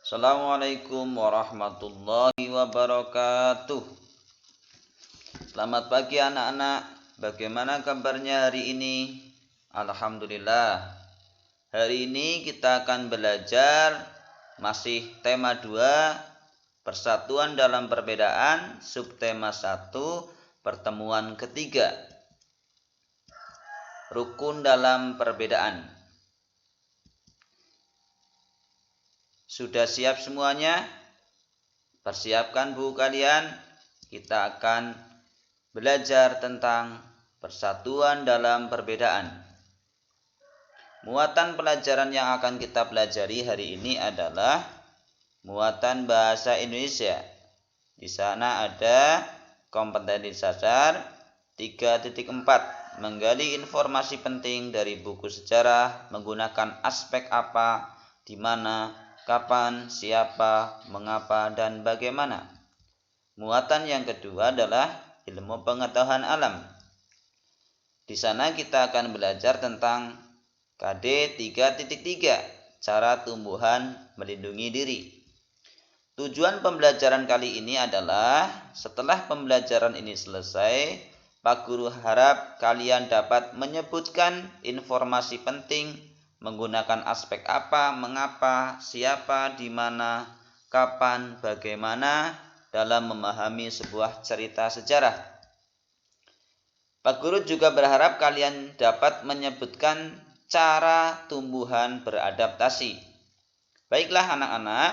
Assalamualaikum warahmatullahi wabarakatuh. Selamat pagi anak-anak. Bagaimana kabarnya hari ini? Alhamdulillah. Hari ini kita akan belajar masih tema 2, persatuan dalam perbedaan, subtema 1, pertemuan ketiga, rukun dalam perbedaan. Sudah siap semuanya? Persiapkan buku kalian. Kita akan belajar tentang persatuan dalam perbedaan. Muatan pelajaran yang akan kita pelajari hari ini adalah muatan bahasa Indonesia. Di sana ada kompetensi dasar 3.4, menggali informasi penting dari buku sejarah menggunakan aspek apa, di mana, kapan, siapa, mengapa, dan bagaimana. Muatan yang kedua adalah ilmu pengetahuan alam. Di sana kita akan belajar tentang KD 3.3, cara tumbuhan melindungi diri. Tujuan pembelajaran kali ini adalah setelah pembelajaran ini selesai, Pak Guru harap kalian dapat menyebutkan informasi penting menggunakan aspek apa, mengapa, siapa, di mana, kapan, bagaimana dalam memahami sebuah cerita sejarah. Pak Guru juga berharap kalian dapat menyebutkan cara tumbuhan beradaptasi. Baiklah anak-anak,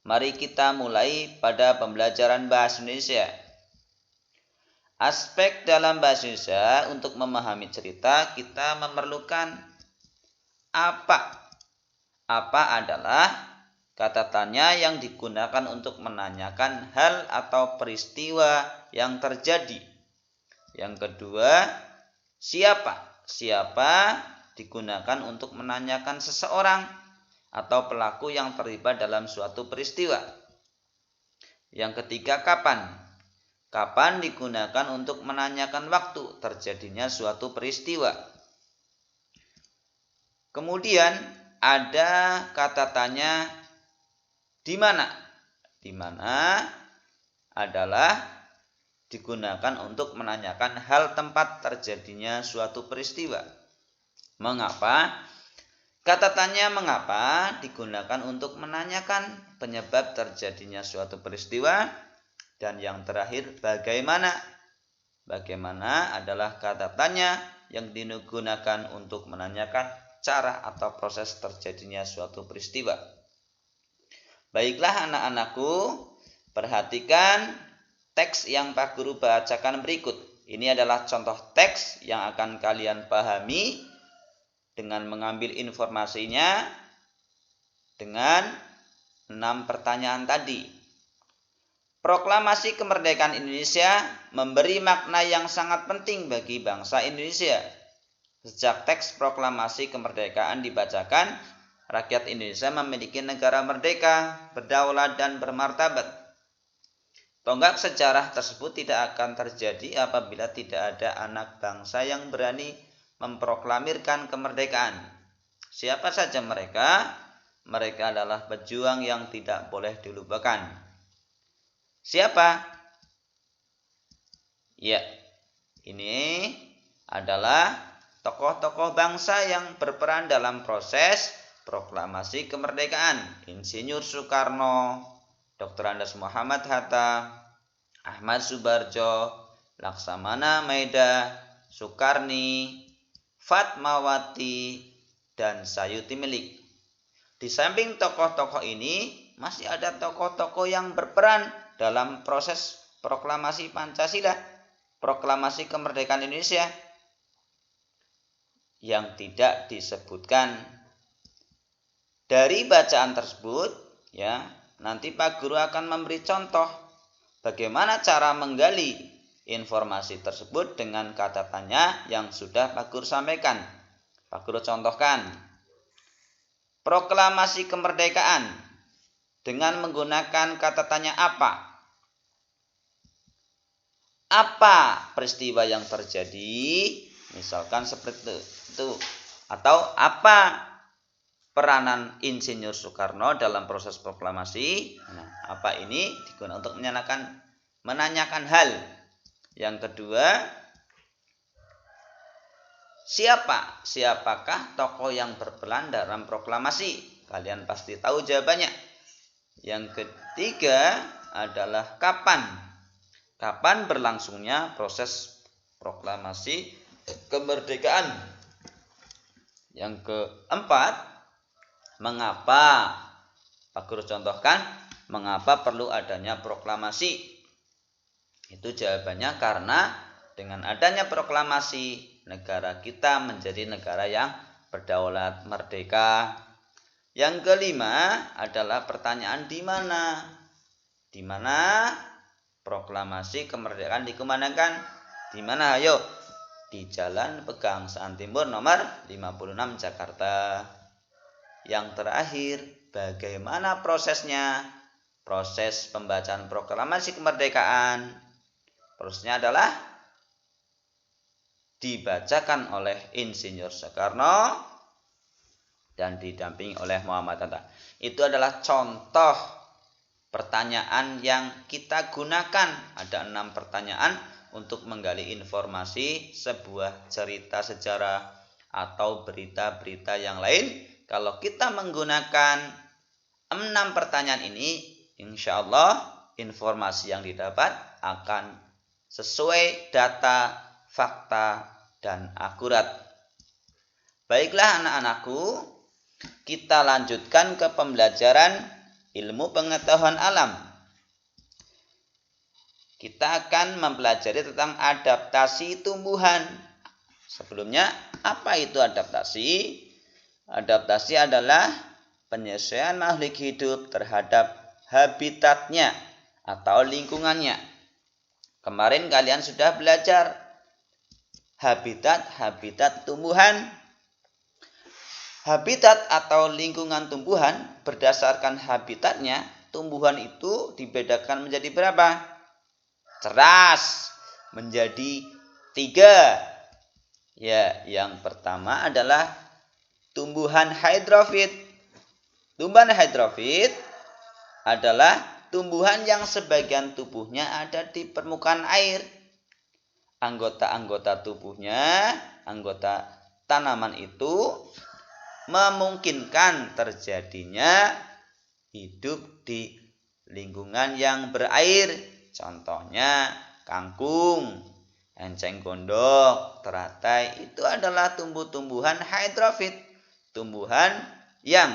mari kita mulai pada pembelajaran bahasa Indonesia. Aspek dalam bahasa Indonesia untuk memahami cerita kita memerlukan apa. Apa adalah kata tanya yang digunakan untuk menanyakan hal atau peristiwa yang terjadi. Yang kedua, siapa. Siapa digunakan untuk menanyakan seseorang atau pelaku yang terlibat dalam suatu peristiwa. Yang ketiga, kapan. Kapan digunakan untuk menanyakan waktu terjadinya suatu peristiwa. Kemudian ada kata tanya di mana. Di mana adalah digunakan untuk menanyakan hal tempat terjadinya suatu peristiwa. Mengapa? Kata tanya mengapa digunakan untuk menanyakan penyebab terjadinya suatu peristiwa. Dan yang terakhir, bagaimana. Bagaimana adalah kata tanya yang digunakan untuk menanyakan cara atau proses terjadinya suatu peristiwa. Baiklah anak-anakku, perhatikan teks yang Pak Guru bacakan berikut. Ini adalah contoh teks yang akan kalian pahami dengan mengambil informasinya dengan 6 pertanyaan tadi. Proklamasi kemerdekaan Indonesia memberi makna yang sangat penting bagi bangsa Indonesia. Sejak teks proklamasi kemerdekaan dibacakan, rakyat Indonesia memiliki negara merdeka, berdaulat, dan bermartabat. Tonggak sejarah tersebut tidak akan terjadi apabila tidak ada anak bangsa yang berani memproklamirkan kemerdekaan. Siapa saja mereka? Mereka adalah pejuang yang tidak boleh dilupakan. Siapa? Ya, ini adalah tokoh-tokoh bangsa yang berperan dalam proses proklamasi kemerdekaan. Insinyur Soekarno, Dr. Andes Muhammad Hatta, Ahmad Subarjo, Laksamana Maeda, Soekarni, Fatmawati, dan Sayuti Milik. Di samping tokoh-tokoh ini, masih ada tokoh-tokoh yang berperan dalam proses proklamasi Pancasila, proklamasi kemerdekaan Indonesia, yang tidak disebutkan. Dari bacaan tersebut, ya, nanti Pak Guru akan memberi contoh bagaimana cara menggali informasi tersebut dengan kata tanya yang sudah Pak Guru sampaikan. Pak Guru contohkan. Proklamasi kemerdekaan dengan menggunakan kata tanya apa. Apa peristiwa yang terjadi? Misalkan seperti itu. Atau apa peranan Insinyur Soekarno dalam proses proklamasi. Nah, apa ini digunakan untuk menanyakan hal. Yang kedua, siapakah tokoh yang berperan dalam proklamasi? Kalian pasti tahu jawabannya. Yang ketiga adalah kapan berlangsungnya proses proklamasi kemerdekaan. Yang keempat, mengapa? Pak Guru contohkan, mengapa perlu adanya proklamasi? Itu jawabannya karena dengan adanya proklamasi, negara kita menjadi negara yang berdaulat, merdeka. Yang kelima adalah pertanyaan di mana? Di mana proklamasi kemerdekaan dikumandangkan? Di mana? Ayo. Di Jalan Pegangsaan Timur nomor 56 Jakarta. Yang terakhir, bagaimana prosesnya? Proses pembacaan proklamasi kemerdekaan. Prosesnya adalah dibacakan oleh Insinyur Soekarno dan didampingi oleh Muhammad Hatta. Itu adalah contoh pertanyaan yang kita gunakan. Ada 6 pertanyaan untuk menggali informasi sebuah cerita sejarah atau berita-berita yang lain. Kalau kita menggunakan 6 pertanyaan ini, insya Allah informasi yang didapat akan sesuai data, fakta, dan akurat. Baiklah anak-anakku, kita lanjutkan ke pembelajaran ilmu pengetahuan alam. Kita akan mempelajari tentang adaptasi tumbuhan. Sebelumnya, apa itu adaptasi? Adaptasi adalah penyesuaian makhluk hidup terhadap habitatnya atau lingkungannya. Kemarin kalian sudah belajar habitat tumbuhan. Habitat atau lingkungan tumbuhan, berdasarkan habitatnya, tumbuhan itu dibedakan menjadi berapa? Cerdas, menjadi 3. Ya, yang pertama adalah tumbuhan hidrofit. Tumbuhan hidrofit adalah tumbuhan yang sebagian tubuhnya ada di permukaan air. Anggota-anggota tubuhnya, anggota tanaman itu memungkinkan terjadinya hidup di lingkungan yang berair. Contohnya kangkung, enceng gondok, teratai, itu adalah tumbuh-tumbuhan hidrofit. Tumbuhan yang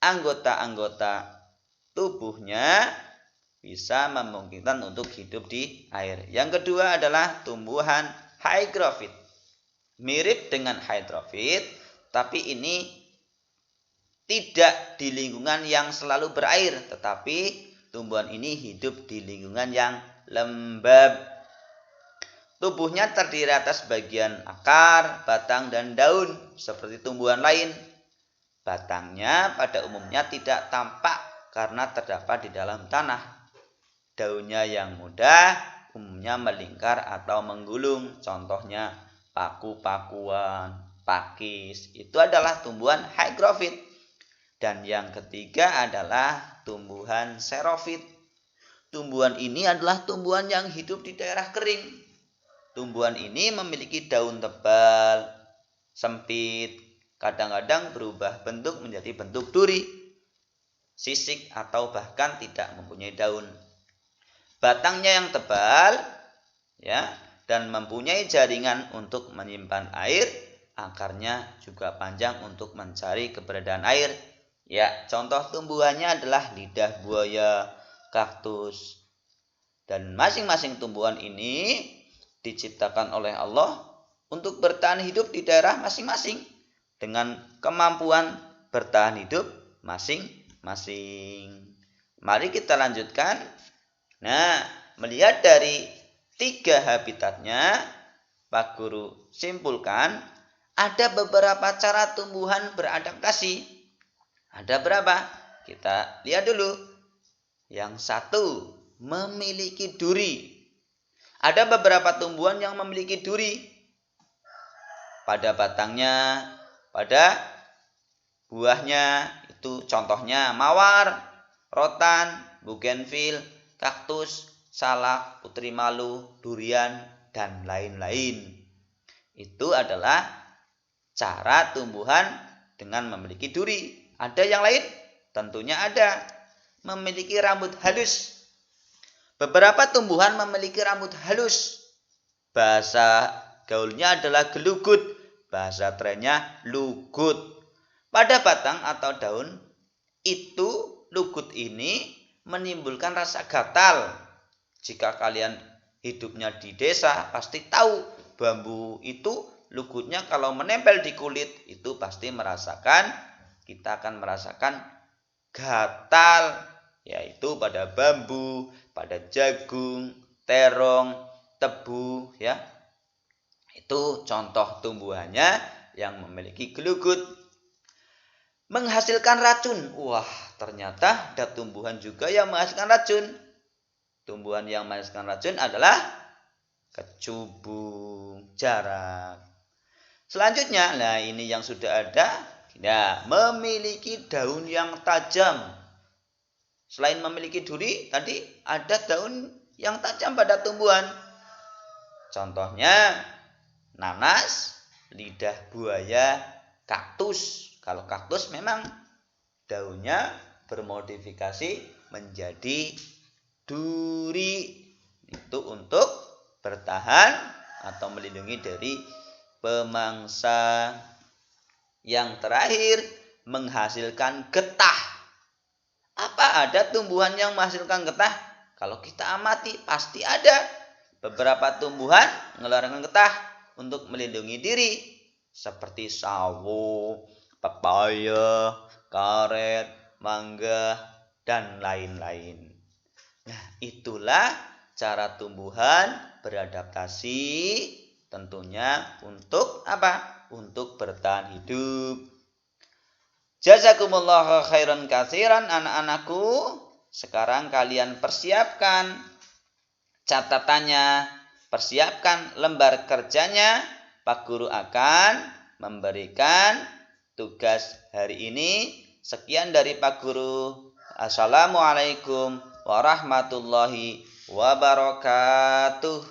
anggota-anggota tubuhnya bisa memungkinkan untuk hidup di air. Yang kedua adalah tumbuhan hygrofit. Mirip dengan hydrofit, tapi ini tidak di lingkungan yang selalu berair, tetapi tumbuhan ini hidup di lingkungan yang lembab. Tubuhnya terdiri atas bagian akar, batang, dan daun, seperti tumbuhan lain. Batangnya pada umumnya tidak tampak karena terdapat di dalam tanah. Daunnya yang mudah umumnya melingkar atau menggulung, contohnya paku-pakuan, pakis, itu adalah tumbuhan hygrofit. Dan yang ketiga adalah tumbuhan xerofit. Tumbuhan ini adalah tumbuhan yang hidup di daerah kering. Tumbuhan ini memiliki daun tebal, sempit, kadang-kadang berubah bentuk menjadi bentuk duri, sisik, atau bahkan tidak mempunyai daun. Batangnya yang tebal, ya, dan mempunyai jaringan untuk menyimpan air. Akarnya juga panjang untuk mencari keberadaan air. Ya, contoh tumbuhannya adalah lidah buaya, kaktus. Dan masing-masing tumbuhan ini diciptakan oleh Allah untuk bertahan hidup di daerah masing-masing dengan kemampuan bertahan hidup masing-masing. Mari kita lanjutkan. Nah, melihat dari 3 habitatnya, Pak Guru simpulkan ada beberapa cara tumbuhan beradaptasi. Ada berapa? Kita lihat dulu. Yang 1, memiliki duri. Ada beberapa tumbuhan yang memiliki duri pada batangnya, pada buahnya itu contohnya mawar, rotan, bugenvil, kaktus, salak, putri malu, durian, dan lain-lain. Itu adalah cara tumbuhan dengan memiliki duri. Ada yang lain? Tentunya ada. Memiliki rambut halus. Beberapa tumbuhan memiliki rambut halus. Bahasa gaulnya adalah gelugut. Bahasa trennya lugut. Pada batang atau daun itu lugut ini menimbulkan rasa gatal. Jika kalian hidupnya di desa pasti tahu bambu itu lugutnya kalau menempel di kulit itu pasti kita akan merasakan gatal, yaitu pada bambu, pada jagung, terong, tebu ya. Itu contoh tumbuhannya yang memiliki gelugut. Menghasilkan racun. Wah, ternyata ada tumbuhan juga yang menghasilkan racun. Tumbuhan yang menghasilkan racun adalah kecubung, jarak. Selanjutnya, nah ini yang sudah ada, memiliki daun yang tajam. Selain memiliki duri, tadi ada daun yang tajam pada tumbuhan. Contohnya, nanas, lidah buaya, kaktus. Kalau kaktus memang daunnya bermodifikasi menjadi duri. Itu untuk bertahan atau melindungi dari pemangsa. Yang terakhir, menghasilkan getah. Apa ada tumbuhan yang menghasilkan getah? Kalau kita amati, pasti ada. Beberapa tumbuhan mengeluarkan getah untuk melindungi diri. Seperti sawo, pepaya, karet, mangga, dan lain-lain. Nah, itulah cara tumbuhan beradaptasi tentunya untuk apa? Untuk bertahan hidup. Jazakumullahu khairan katsiran anak-anakku. Sekarang kalian persiapkan catatannya, persiapkan lembar kerjanya. Pak Guru akan memberikan tugas hari ini. Sekian dari Pak Guru. Assalamualaikum warahmatullahi wabarakatuh.